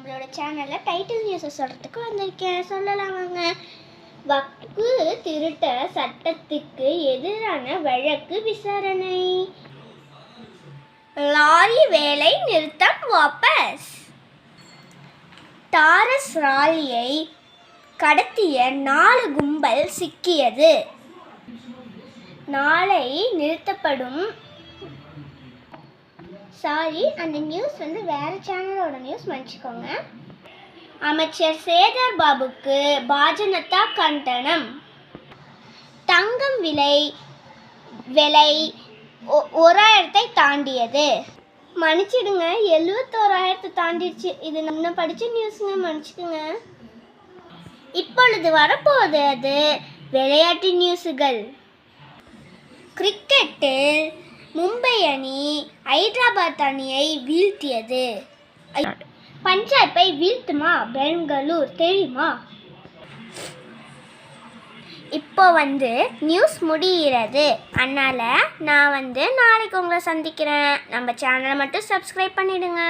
நம்மளோட சேனலில் டைட்டில் நியூஸை சொல்கிறதுக்கு வந்திருக்கேன். சொல்லலாம் வாங்க. வக்கு திருட்ட சட்டத்துக்கு எதிரான வழக்கு விசாரணை. லாரி வேலை நிறுத்தம் வாபஸ். டாரஸ் ராலியை கடத்திய 4 கும்பல் சிக்கியது. நாளை நிறுத்தப்படும். அந்த நியூஸ் வேற சேனலோட நியூஸ், மன்னிச்சுக்கோங்க. அமைச்சர் சேகர் பாபுக்கு பாஜனதா கண்டனம். தங்கம் விலை 1000 தாண்டியது. மன்னிச்சிடுங்க, 71,000 தாண்டிடுச்சு. இது நம்ம படித்த நியூஸுங்க, மன்னிச்சுக்குங்க. இப்பொழுது வரப்போகுது அது விளையாட்டு நியூஸுகள். கிரிக்கெட்டில் மும்பை அணி ஹைதராபாத் அணியை வீழ்த்தியது. பஞ்சாபை வீழ்த்துமா பெங்களூர், தெரியுமா? இப்போ நியூஸ் முடிகிறது. அதனால் நான் நாளைக்கு உங்களை சந்திக்கிறேன். நம்ம சேனலை மட்டும் சப்ஸ்கிரைப் பண்ணிடுங்க.